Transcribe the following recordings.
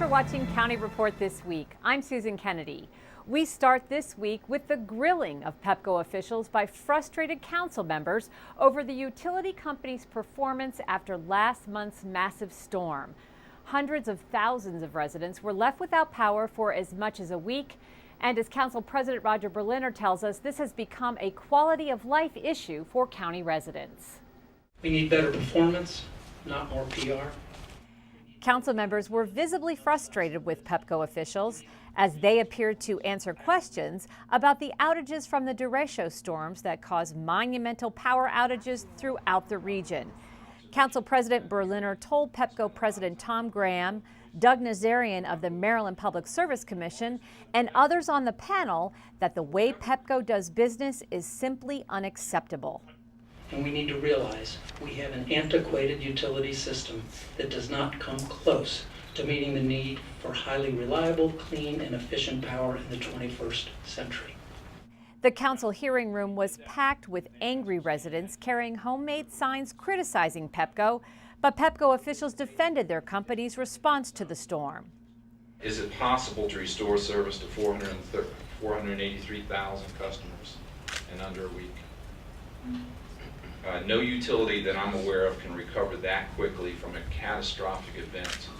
for watching County Report This Week. I'm Susan Kennedy. We start this week with the grilling of Pepco officials by frustrated council members over the utility company's performance after last month's massive storm. Hundreds of thousands of residents were left without power for as much as a week. And as Council President Roger Berliner tells us, this has become a quality of life issue for county residents. We need better performance, not more PR. Council members were visibly frustrated with Pepco officials as they appeared to answer questions about the outages from the derecho storms that caused monumental power outages throughout the region. Council President Berliner told Pepco President Tom Graham, Doug Nazarian of the Maryland Public Service Commission, and others on the panel that the way Pepco does business is simply unacceptable. And we need to realize we have an antiquated utility system that does not come close to meeting the need for highly reliable, clean, and efficient power in the 21st century. The council hearing room was packed with angry residents carrying homemade signs criticizing Pepco, but Pepco officials defended their company's response to the storm. Is it possible to restore service to 483,000 customers in under a week? No utility that I'm aware of can recover that quickly from a catastrophic event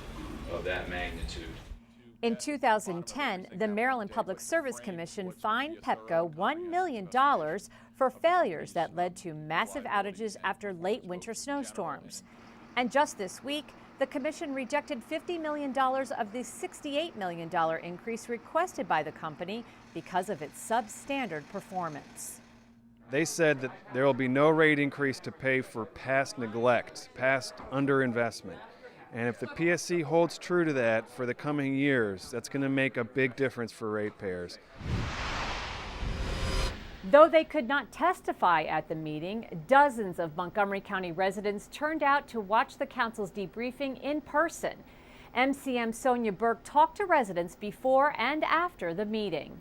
of that magnitude. In 2010, the Maryland Public Service Commission fined Pepco $1 million for failures that led to massive outages after late winter snowstorms. And just this week, the commission rejected $50 million of the $68 million increase requested by the company because of its substandard performance. They said that there will be no rate increase to pay for past neglect, past underinvestment. And if the PSC holds true to that for the coming years, that's going to make a big difference for ratepayers. Though they could not testify at the meeting, dozens of Montgomery County residents turned out to watch the council's debriefing in person. MCM Sonia Burke talked to residents before and after the meeting.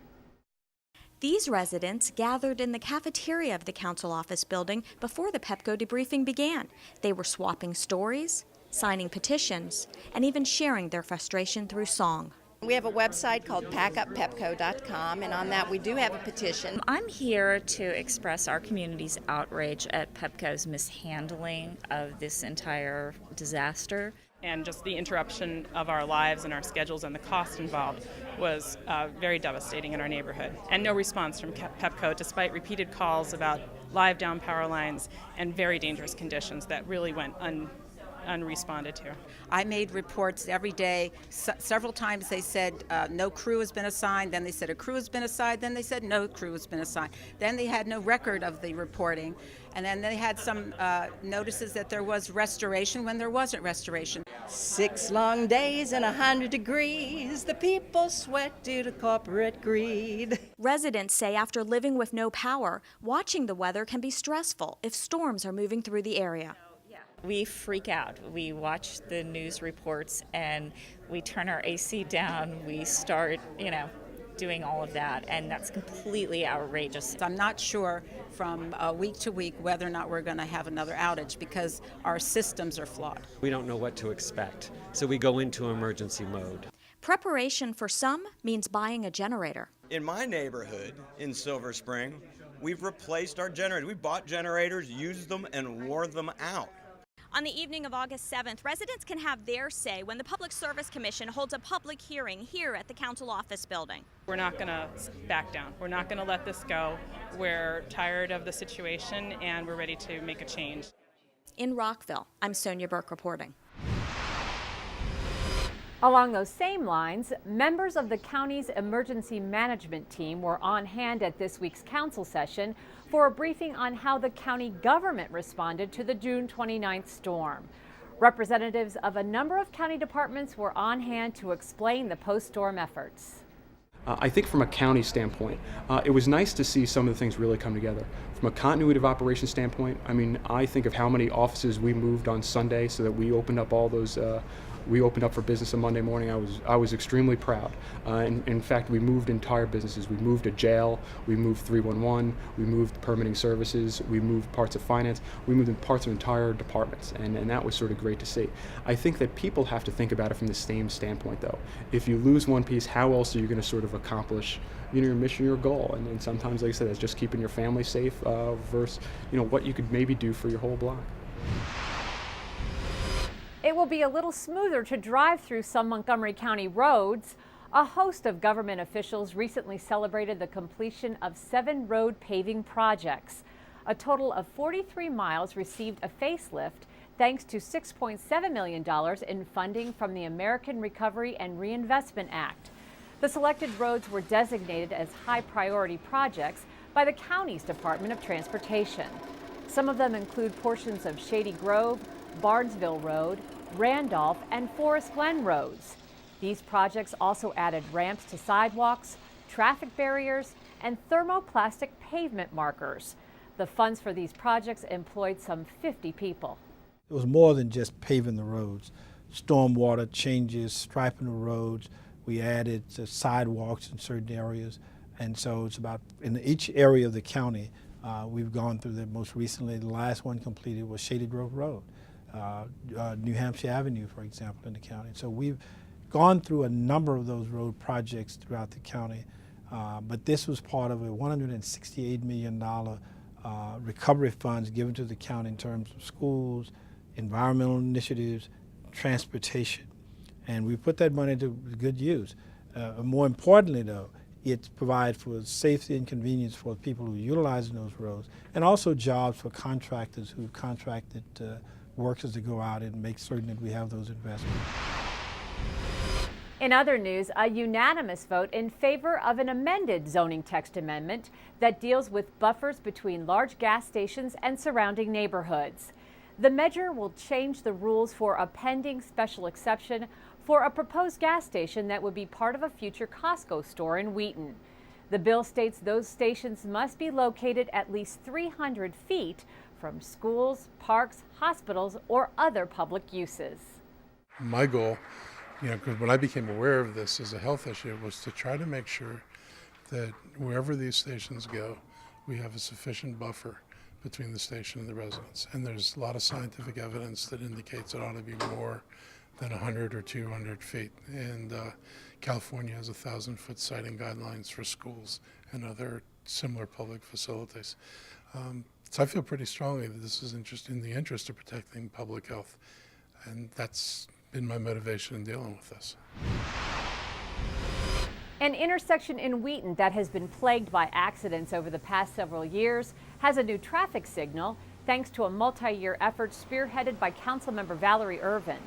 These residents gathered in the cafeteria of the council office building before the Pepco debriefing began. They were swapping stories, signing petitions, and even sharing their frustration through song. We have a website called packuppepco.com, and on that we do have a petition. I'm here to express our community's outrage at Pepco's mishandling of this entire disaster. And just the interruption of our lives and our schedules and the cost involved was very devastating in our neighborhood. And no response from Pepco, despite repeated calls about live down power lines and very dangerous conditions that really went unresponded to. I made reports every day. Several times they said no crew has been assigned, then they said a crew has been assigned, then they said no crew has been assigned. Then they had no record of the reporting, and then they had some notices that there was restoration when there wasn't restoration. 6 long days and 100 degrees, the people sweat due to corporate greed. Residents say after living with no power, watching the weather can be stressful if storms are moving through the area. We freak out. We watch the news reports and we turn our AC down. We start, doing all of that, and that's completely outrageous. I'm not sure from week to week whether or not we're going to have another outage because our systems are flawed. We don't know what to expect, so we go into emergency mode. Preparation for some means buying a generator. In my neighborhood in Silver Spring, we've replaced our generators. We bought generators, used them, and wore them out. On the evening of August 7th, residents can have their say when the Public Service Commission holds a public hearing here at the council office building. We're not going to back down. We're not going to let this go. We're tired of the situation and we're ready to make a change. In Rockville, I'm Sonia Burke reporting. Along those same lines, members of the county's emergency management team were on hand at this week's council session for a briefing on how the county government responded to the June 29th storm. Representatives of a number of county departments were on hand to explain the post-storm efforts. I think from a county standpoint, it was nice to see some of the things really come together. From a continuity of operations standpoint, I think of how many offices we moved on Sunday so that we opened up all those we opened up for business on Monday morning. I was extremely proud. In fact, we moved entire businesses. We moved a jail, we moved 311, we moved permitting services, we moved parts of finance, we moved in parts of entire departments, and that was sort of great to see. I think that people have to think about it from the same standpoint, though. If you lose one piece, how else are you going to sort of accomplish your mission, your goal? And sometimes, like I said, it's just keeping your family safe versus what you could maybe do for your whole block. It will be a little smoother to drive through some Montgomery County roads. A host of government officials recently celebrated the completion of 7 road paving projects. A total of 43 miles received a facelift thanks to $6.7 million in funding from the American Recovery and Reinvestment Act. The selected roads were designated as high priority projects by the county's Department of Transportation. Some of them include portions of Shady Grove, Barnesville Road, Randolph, and Forest Glen roads. These projects also added ramps to sidewalks, traffic barriers, and thermoplastic pavement markers. The funds for these projects employed some 50 people. It was more than just paving the roads. Stormwater changes, striping the roads. We added sidewalks in certain areas. And so it's about, in each area of the county, we've gone through that. Most recently, the last one completed was Shady Grove Road. New Hampshire Avenue, for example, in the county. So we've gone through a number of those road projects throughout the county, but this was part of a $168 million recovery funds given to the county in terms of schools, environmental initiatives, transportation. And we put that money to good use. More importantly, though, it provides for safety and convenience for people who are utilizing those roads, and also jobs for contractors who've contracted workers to go out and make certain that we have those investments. In other news, a unanimous vote in favor of an amended zoning text amendment that deals with buffers between large gas stations and surrounding neighborhoods. The measure will change the rules for a pending special exception for a proposed gas station that would be part of a future Costco store in Wheaton. The bill states those stations must be located at least 300 feet from schools, parks, hospitals, or other public uses. My goal, because when I became aware of this as a health issue, was to try to make sure that wherever these stations go, we have a sufficient buffer between the station and the residents. And there's a lot of scientific evidence that indicates it ought to be more than 100 or 200 feet. And California has 1,000-foot siting guidelines for schools and other similar public facilities. So I feel pretty strongly that this is in the interest of protecting public health. And that's been my motivation in dealing with this. An intersection in Wheaton that has been plagued by accidents over the past several years has a new traffic signal thanks to a multi-year effort spearheaded by Councilmember Valerie Irvin.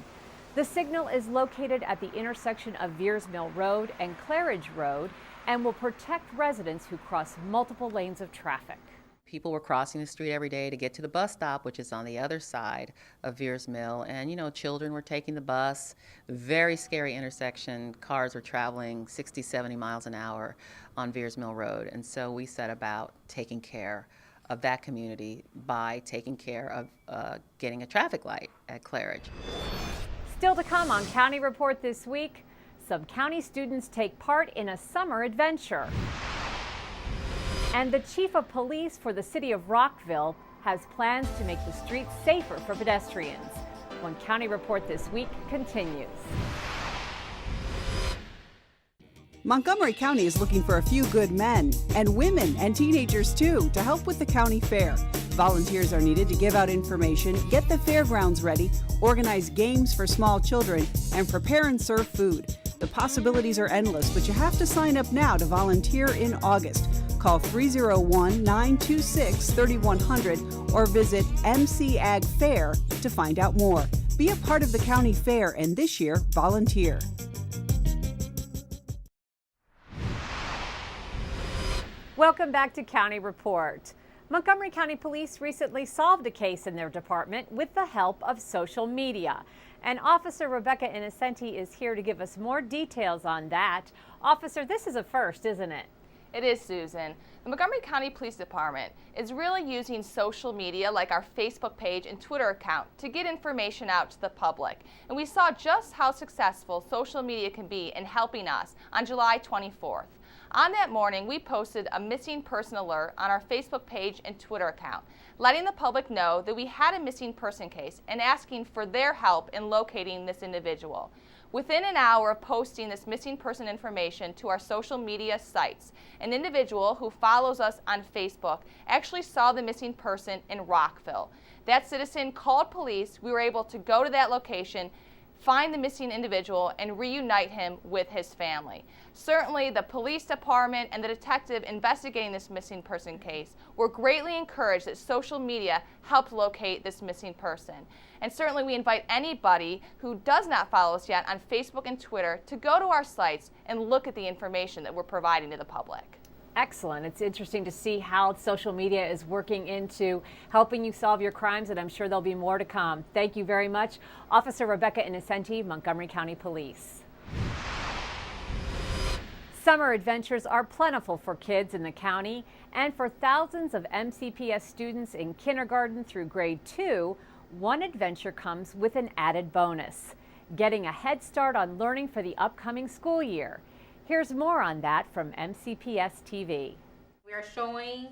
The signal is located at the intersection of Veers Mill Road and Claridge Road and will protect residents who cross multiple lanes of traffic. People were crossing the street every day to get to the bus stop, which is on the other side of Veers Mill. And, children were taking the bus. Very scary intersection. Cars were traveling 60, 70 miles an hour on Veers Mill Road. And so we set about taking care of that community by taking care of getting a traffic light at Claridge. Still to come on County Report this week, some county students take part in a summer adventure. And the chief of police for the city of Rockville has plans to make the streets safer for pedestrians. When County Report this week continues. Montgomery County is looking for a few good men and women and teenagers too to help with the county fair. Volunteers are needed to give out information, get the fairgrounds ready, organize games for small children, and prepare and serve food. The possibilities are endless, but you have to sign up now to volunteer in August. Call 301-926-3100 or visit MC Ag Fair to find out more. Be a part of the county fair and this year, volunteer. Welcome back to County Report. Montgomery County Police recently solved a case in their department with the help of social media. And Officer Rebecca Innocenti is here to give us more details on that. Officer, this is a first, isn't it? It is, Susan. The Montgomery County Police Department is really using social media like our Facebook page and Twitter account to get information out to the public. And we saw just how successful social media can be in helping us on July 24th. On that morning, we posted a missing person alert on our Facebook page and Twitter account, letting the public know that we had a missing person case and asking for their help in locating this individual. Within an hour of posting this missing person information to our social media sites, an individual who follows us on Facebook actually saw the missing person in Rockville. That citizen called police. We were able to go to that location, find the missing individual, and reunite him with his family. Certainly, the police department and the detective investigating this missing person case were greatly encouraged that social media helped locate this missing person. And certainly, we invite anybody who does not follow us yet on Facebook and Twitter to go to our sites and look at the information that we're providing to the public. Excellent. It's interesting to see how social media is working into helping you solve your crimes, and I'm sure there'll be more to come. Thank you very much, Officer Rebecca Innocenti, Montgomery County Police. Summer adventures are plentiful for kids in the county, and for thousands of MCPS students in kindergarten through grade 2, one adventure comes with an added bonus: getting a head start on learning for the upcoming school year. Here's more on that from MCPS TV. We are showing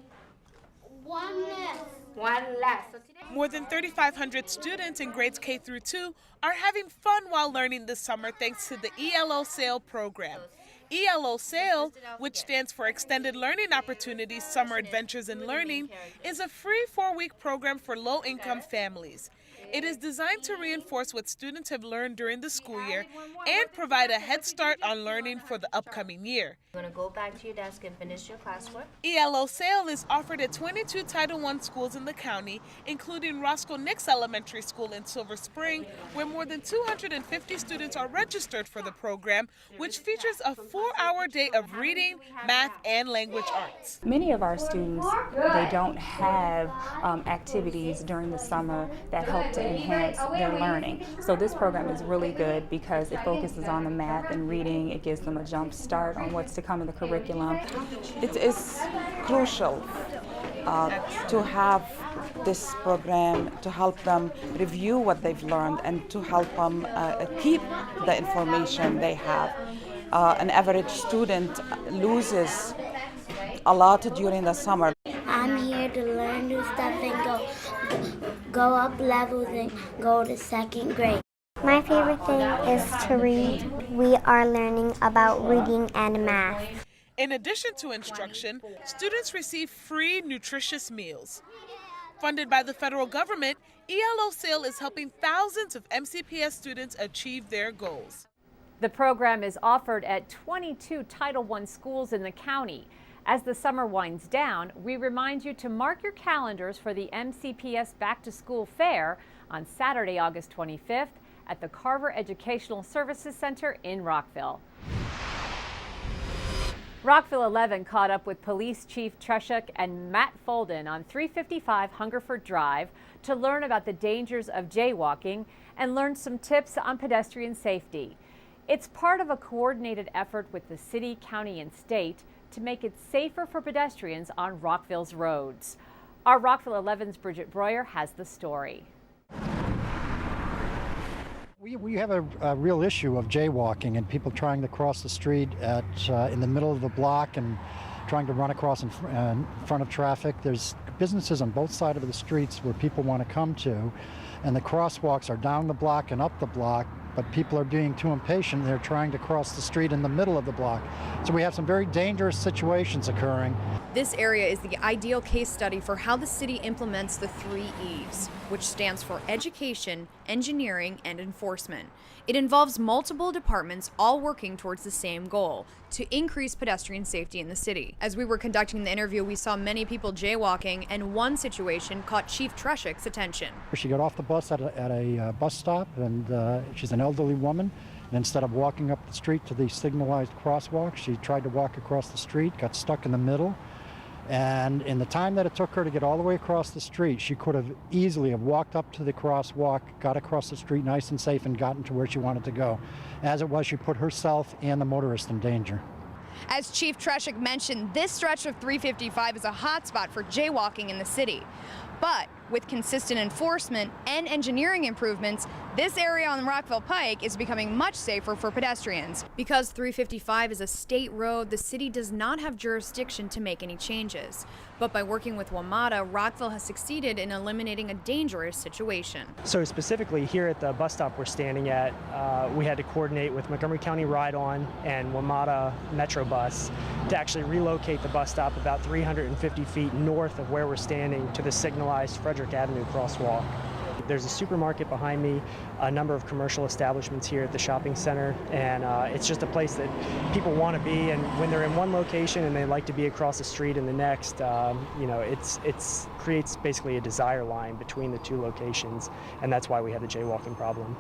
one less. So today, more than 3,500 students in grades K through 2 are having fun while learning this summer thanks to the ELO SAIL program. ELO SAIL, which stands for Extended Learning Opportunities, Summer Adventures in Learning, is a free 4-week program for low-income families. It is designed to reinforce what students have learned during the school year and provide a head start on learning for the upcoming year. You're going to go back to your desk and finish your classwork. ELO SAIL is offered at 22 Title I schools in the county, including Roscoe Nix Elementary School in Silver Spring, where more than 250 students are registered for the program, which features a 4-hour day of reading, math, and language arts. Many of our students, they don't have activities during the summer that help to enhance their learning. So this program is really good because it focuses on the math and reading. It gives them a jump start on what's to come in the curriculum. It is crucial to have this program to help them review what they've learned and to help them keep the information they have. An average student loses a lot during the summer. I'm here to learn new stuff and go up levels and go to second grade. My favorite thing is to read. We are learning about reading and math. In addition to instruction, students receive free nutritious meals. Funded by the federal government, ELO SAIL is helping thousands of MCPS students achieve their goals. The program is offered at 22 Title I schools in the county. As the summer winds down, we remind you to mark your calendars for the MCPS Back to School Fair on Saturday, August 25th at the Carver Educational Services Center in Rockville. Rockville 11 caught up with Police Chief Treshuk and Matt Folden on 355 Hungerford Drive to learn about the dangers of jaywalking and learn some tips on pedestrian safety. It's part of a coordinated effort with the city, county, and state to make it safer for pedestrians on Rockville's roads. Our Rockville 11's Bridget Breuer has the story. We have a real issue of jaywalking and people trying to cross the street in the middle of the block and trying to run across in front of traffic. There's businesses on both sides of the streets where people want to come to, and the crosswalks are down the block and up the block, but people are being too impatient. They're trying to cross the street in the middle of the block. So we have some very dangerous situations occurring. This area is the ideal case study for how the city implements the 3 E's, which stands for education, engineering, and enforcement. It involves multiple departments all working towards the same goal, to increase pedestrian safety in the city. As we were conducting the interview, we saw many people jaywalking, and one situation caught Chief Treshuk's attention. She got off the bus at a bus stop, and she's an elderly woman. And instead of walking up the street to the signalized crosswalk, she tried to walk across the street, got stuck in the middle. And in the time that it took her to get all the way across the street, she could have easily have walked up to the crosswalk, got across the street nice and safe, and gotten to where she wanted to go. As it was, she put herself and the motorist in danger. As Chief Treshik mentioned, this stretch of 355 is a hotspot for jaywalking in the city. But with consistent enforcement and engineering improvements, this area on Rockville Pike is becoming much safer for pedestrians. Because 355 is a state road, the city does not have jurisdiction to make any changes. But by working with WMATA, Rockville has succeeded in eliminating a dangerous situation. So specifically here at the bus stop we're standing at, we had to coordinate with Montgomery County Ride-On and WMATA Metro Bus to actually relocate the bus stop about 350 feet north of where we're standing to the signalized Frederick Avenue crosswalk. There's a supermarket behind me, a number of commercial establishments here at the shopping center, and it's just a place that people want to be. And when they're in one location and they like to be across the street in the next, you know, it's creates basically a desire line between the two locations, and that's why we have the jaywalking problem.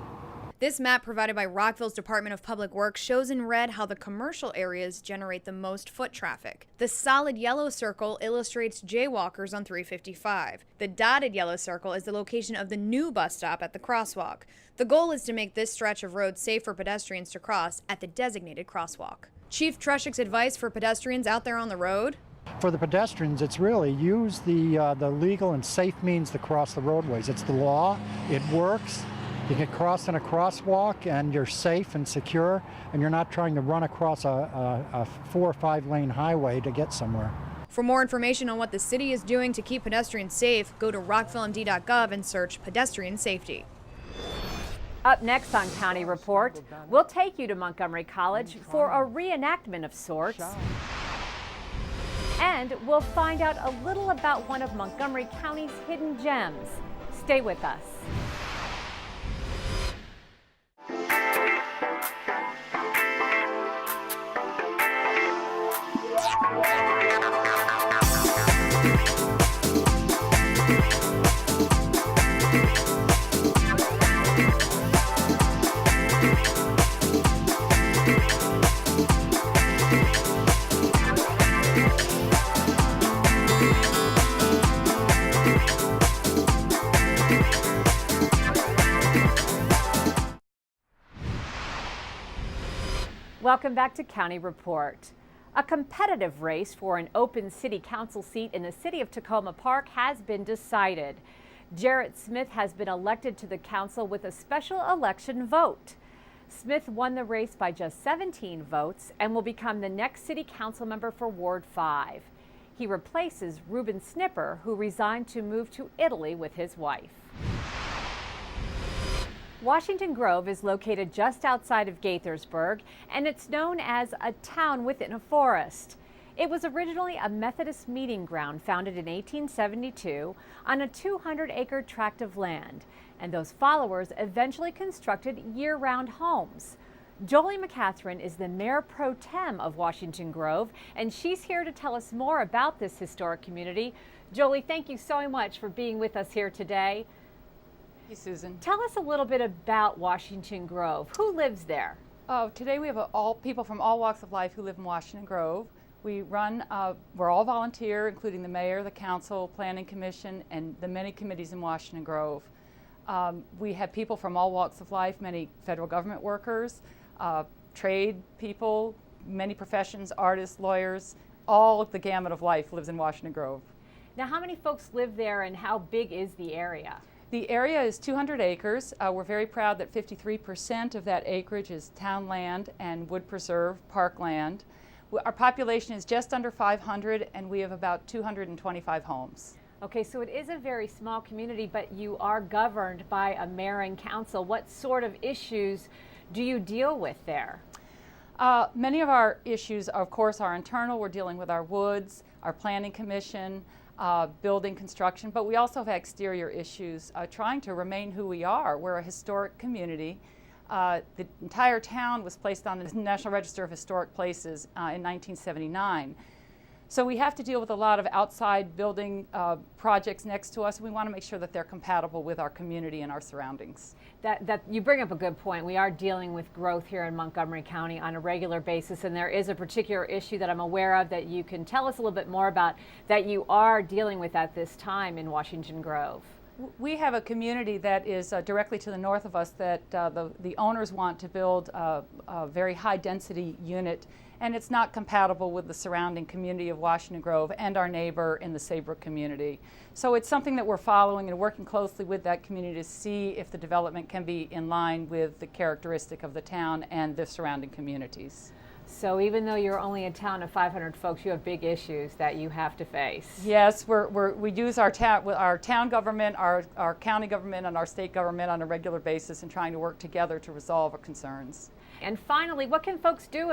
This map provided by Rockville's Department of Public Works shows in red how the commercial areas generate the most foot traffic. The solid yellow circle illustrates jaywalkers on 355. The dotted yellow circle is the location of the new bus stop at the crosswalk. The goal is to make this stretch of road safe for pedestrians to cross at the designated crosswalk. Chief Treshik's advice for pedestrians out there on the road? For the pedestrians, it's really use the legal and safe means to cross the roadways. It's the law, it works. You can cross in a crosswalk and you're safe and secure, and you're not trying to run across a 4 or 5 lane highway to get somewhere. For more information on what the city is doing to keep pedestrians safe, go to rockvillemd.gov and search pedestrian safety. Up next on County Report, we'll take you to Montgomery College for a reenactment of sorts. And we'll find out a little about one of Montgomery County's hidden gems. Stay with us. Welcome back to County Report. A competitive race for an open city council seat in the city of Tacoma Park has been decided. Jarrett Smith has been elected to the council with a special election vote. Smith won the race by just 17 votes and will become the next city council member for Ward 5. He replaces Reuben Snipper, who resigned to move to Italy with his wife. Washington Grove is located just outside of Gaithersburg, and it's known as a town within a forest. It was originally a Methodist meeting ground founded in 1872 on a 200-acre tract of land, and those followers eventually constructed year-round homes. Jolie McCatherine is the Mayor Pro Tem of Washington Grove, and she's here to tell us more about this historic community. Jolie, thank you so much for being with us here today. Thank you, Susan. Tell us a little bit about Washington Grove. Who lives there? Today we have all people from all walks of life who live in Washington Grove. We're all volunteer, including the mayor, the council, planning commission, and the many committees in Washington Grove. We have people from all walks of life, many federal government workers, trade people, many professions, artists, lawyers, all of the gamut of life lives in Washington Grove. Now, how many folks live there and how big is the area? The area is 200 acres. We're very proud that 53% of that acreage is town land and wood preserve park land. Our population is just under 500 and we have about 225 homes. Okay, so it is a very small community, but you are governed by a mayor and council. What sort of issues do you deal with there? Many of our issues, of course, are internal. We're dealing with our woods, our planning commission, building construction, but we also have exterior issues, trying to remain who we are. We're a historic community. The entire town was placed on the National Register of Historic Places in 1979. So we have to deal with a lot of outside building projects next to us. We want to make sure that they're compatible with our community and our surroundings. That you bring up a good point. We are dealing with growth here in Montgomery County on a regular basis, and there is a particular issue that I'm aware of that you can tell us a little bit more about that you are dealing with at this time in Washington Grove. We have a community that is directly to the north of us that the owners want to build a very high density unit and it's not compatible with the surrounding community of Washington Grove and our neighbor in the Saybrook community. So it's something that we're following and working closely with that community to see if the development can be in line with the characteristic of the town and the surrounding communities. So even though you're only a town of 500 folks, you have big issues that you have to face. Yes, we use our town government, our county government, and our state government on a regular basis in trying to work together to resolve our concerns. And finally, what can folks do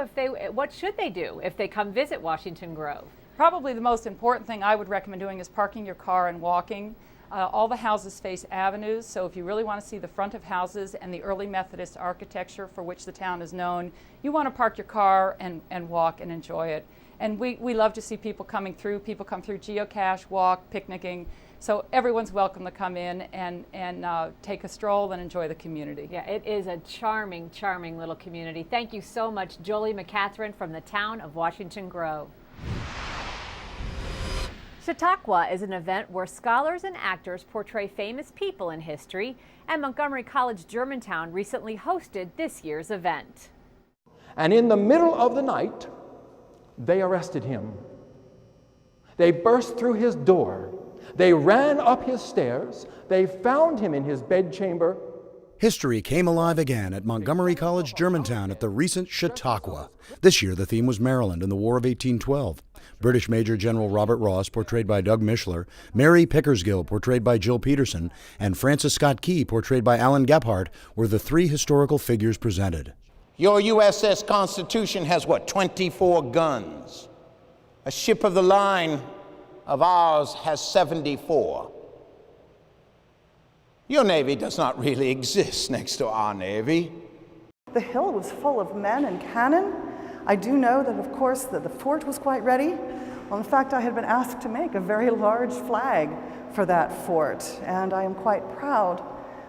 what should they do if they come visit Washington Grove? Probably the most important thing I would recommend doing is parking your car and walking. All the houses face avenues, so if you really want to see the front of houses and the early Methodist architecture for which the town is known, you want to park your car and walk and enjoy it. And we love to see people coming through. People come through geocache, walk, picnicking. So everyone's welcome to come in and take a stroll and enjoy the community. Yeah, it is a charming, charming little community. Thank you so much, Jolie McCatherine from the town of Washington Grove. Chautauqua is an event where scholars and actors portray famous people in history, and Montgomery College Germantown recently hosted this year's event. And in the middle of the night, they arrested him. They burst through his door. They ran up his stairs. They found him in his bedchamber. History came alive again at Montgomery College Germantown at the recent Chautauqua. This year the theme was Maryland and the War of 1812. British Major General Robert Ross, portrayed by Doug Mishler, Mary Pickersgill, portrayed by Jill Peterson, and Francis Scott Key, portrayed by Alan Gephardt, were the three historical figures presented. Your USS Constitution has, 24 guns. A ship of the line of ours has 74. Your Navy does not really exist next to our Navy. The hill was full of men and cannon. I do know that, of course, that the fort was quite ready. Well, in fact, I had been asked to make a very large flag for that fort, and I am quite proud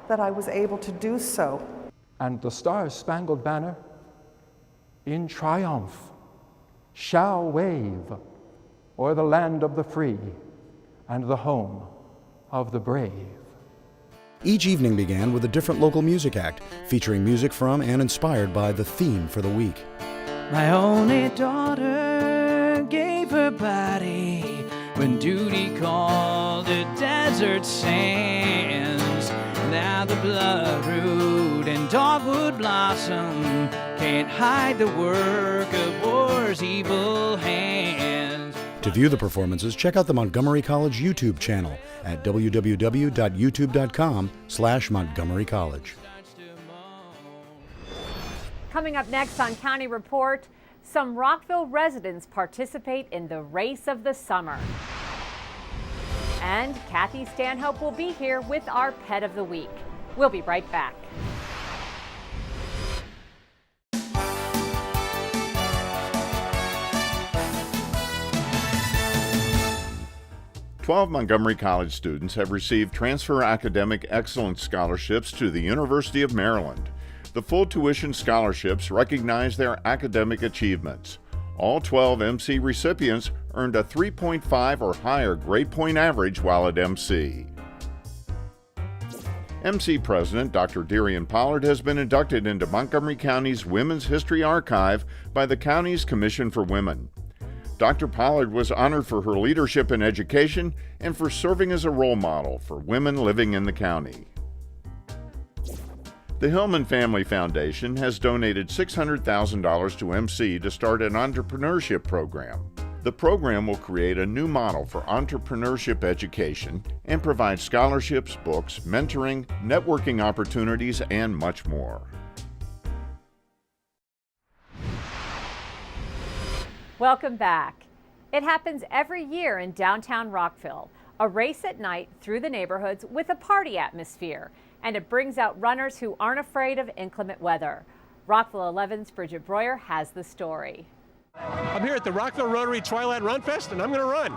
that I was able to do so. And the Star-Spangled Banner, in triumph, shall wave o'er the land of the free and the home of the brave. Each evening began with a different local music act, featuring music from and inspired by the theme for the week. My only daughter gave her body when duty called to desert sands. Now the bloodroot and dogwood blossom can't hide the work of war's evil hands. To view the performances, check out the Montgomery College YouTube channel at www.youtube.com/Montgomery College. Coming up next on County Report, some Rockville residents participate in the race of the summer. And Kathy Stanhope will be here with our Pet of the Week. We'll be right back. "12 Montgomery College students have received Transfer Academic Excellence Scholarships to the University of Maryland. The full tuition scholarships recognize their academic achievements. All 12 MC recipients earned a 3.5 or higher grade point average while at MC. MC President Dr. Darian Pollard has been inducted into Montgomery County's Women's History Archive by the county's Commission for Women. Dr. Pollard was honored for her leadership in education and for serving as a role model for women living in the county. The Hillman Family Foundation has donated $600,000 to MC to start an entrepreneurship program. The program will create a new model for entrepreneurship education and provide scholarships, books, mentoring, networking opportunities, and much more. Welcome back. It happens every year in downtown Rockville, a race at night through the neighborhoods with a party atmosphere, and it brings out runners who aren't afraid of inclement weather. Rockville 11's Bridget Breuer has the story. I'm here at the Rockville Rotary Twilight Run Fest, and I'm going to run.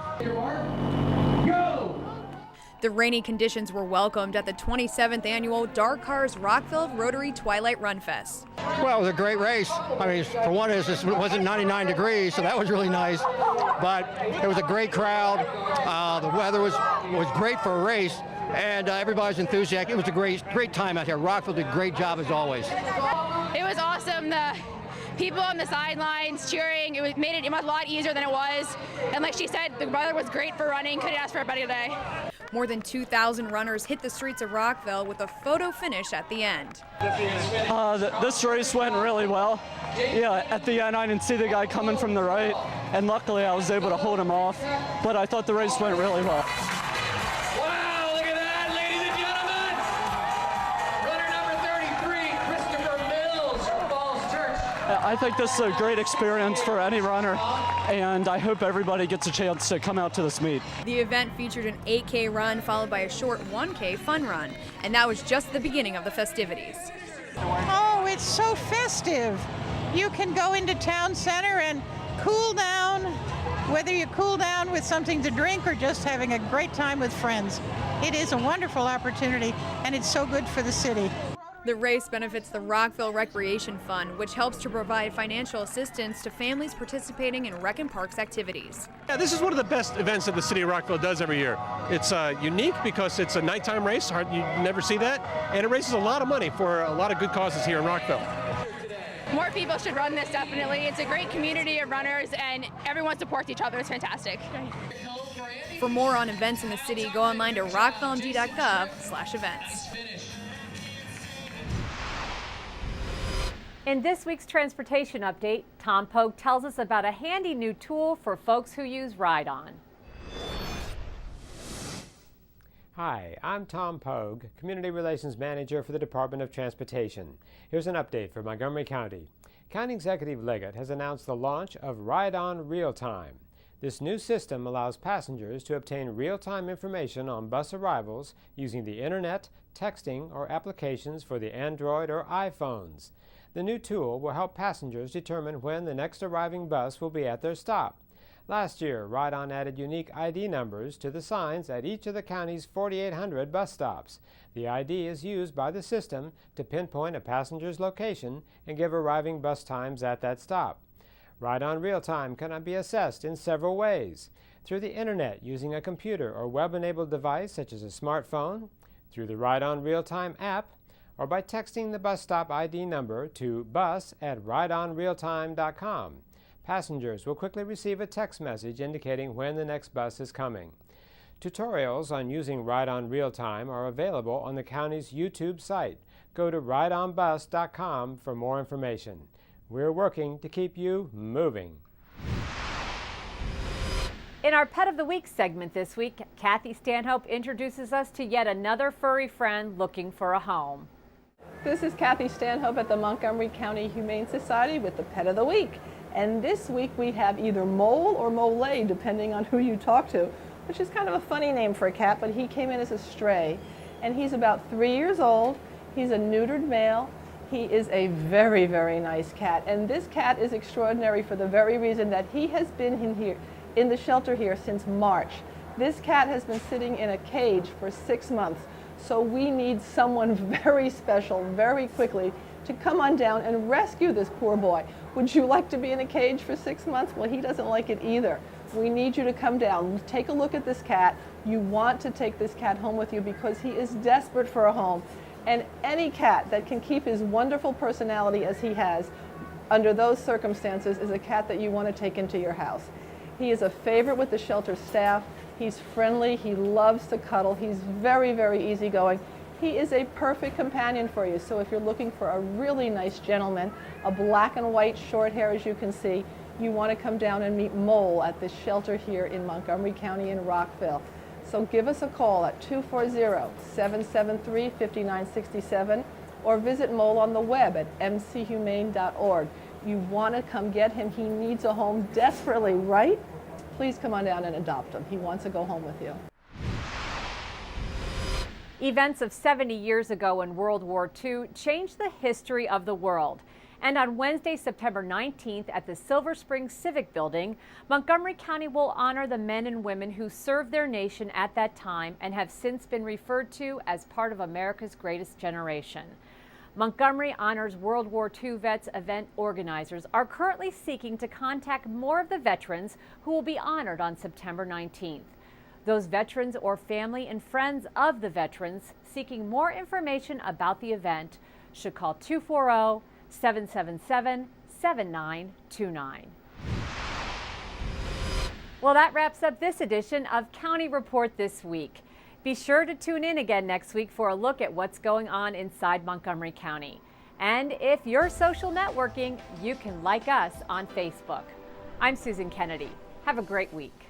Go! The rainy conditions were welcomed at the 27th annual Dark Cars Rockville Rotary Twilight Run Fest. Well, it was a great race. I mean, for one, it wasn't 99 degrees, so that was really nice. But it was a great crowd. The weather was great for a race, and everybody's enthusiastic. It was a great time out here. Rockville did a great job as always. It was awesome. The people on the sidelines cheering. It made it a lot easier than it was. And like she said, the weather was great for running. Couldn't ask for a better day. More than 2,000 runners hit the streets of Rockville with a photo finish at the end. This race went really well. Yeah, at the end I didn't see the guy coming from the right, and luckily I was able to hold him off, but I thought the race went really well. Wow, look at that, ladies and gentlemen! Runner number 33, Christopher Mills from Falls Church. I think this is a great experience for any runner, and I hope everybody gets a chance to come out to this meet. The event featured an 8K run followed by a short 1K fun run, and that was just the beginning of the festivities. Oh, it's so festive. You can go into town center and cool down, whether you cool down with something to drink or just having a great time with friends. It is a wonderful opportunity, and it's so good for the city. The race benefits the Rockville Recreation Fund, which helps to provide financial assistance to families participating in Rec and Parks activities. Yeah, this is one of the best events that the city of Rockville does every year. It's unique because it's a nighttime race. You never see that. And it raises a lot of money for a lot of good causes here in Rockville. More people should run this, definitely. It's a great community of runners, and everyone supports each other. It's fantastic. For more on events in the city, go online to rockvillemd.gov/events. In this week's transportation update, Tom Pogue tells us about a handy new tool for folks who use Ride-On. Hi, I'm Tom Pogue, Community Relations Manager for the Department of Transportation. Here's an update for Montgomery County. County Executive Liggett has announced the launch of Ride-On Real-Time. This new system allows passengers to obtain real-time information on bus arrivals using the internet, texting, or applications for the Android or iPhones. The new tool will help passengers determine when the next arriving bus will be at their stop. Last year, Ride-On added unique ID numbers to the signs at each of the county's 4,800 bus stops. The ID is used by the system to pinpoint a passenger's location and give arriving bus times at that stop. Ride-On Real-Time can be assessed in several ways: through the internet using a computer or web-enabled device such as a smartphone, through the Ride-On Real-Time app, or by texting the bus stop ID number to bus@rideonrealtime.com. Passengers will quickly receive a text message indicating when the next bus is coming. Tutorials on using Ride-On Real-Time are available on the county's YouTube site. Go to rideonbus.com for more information. We're working to keep you moving. In our Pet of the Week segment this week, Kathy Stanhope introduces us to yet another furry friend looking for a home. This is Kathy Stanhope at the Montgomery County Humane Society with the Pet of the Week. And this week we have either Mole or Mole, depending on who you talk to, which is kind of a funny name for a cat, but he came in as a stray. And he's about 3 years old. He's a neutered male. He is a very, very nice cat. And this cat is extraordinary for the very reason that he has been in the shelter here since March. This cat has been sitting in a cage for 6 months. So we need someone very special, very quickly, to come on down and rescue this poor boy. Would you like to be in a cage for 6 months? Well, he doesn't like it either. We need you to come down, take a look at this cat. You want to take this cat home with you because he is desperate for a home. And any cat that can keep his wonderful personality as he has under those circumstances is a cat that you want to take into your house. He is a favorite with the shelter staff. He's friendly, he loves to cuddle, he's very, very easygoing. He is a perfect companion for you. So if you're looking for a really nice gentleman, a black and white short hair as you can see, you want to come down and meet Mole at this shelter here in Montgomery County in Rockville. So give us a call at 240-773-5967 or visit Mole on the web at mchumane.org. You want to come get him. He needs a home desperately, right? Please come on down and adopt him. He wants to go home with you. Events of 70 years ago in World War II changed the history of the world. And on Wednesday, September 19th at the Silver Spring Civic Building, Montgomery County will honor the men and women who served their nation at that time and have since been referred to as part of America's greatest generation. Montgomery Honors World War II Vets event organizers are currently seeking to contact more of the veterans who will be honored on September 19th. Those veterans or family and friends of the veterans seeking more information about the event should call 240-777-6666 7929. Well, that wraps up this edition of County Report This Week. Be sure to tune in again next week for a look at what's going on inside Montgomery County. And if you're social networking, you can like us on Facebook. I'm Susan Kennedy. Have a great week.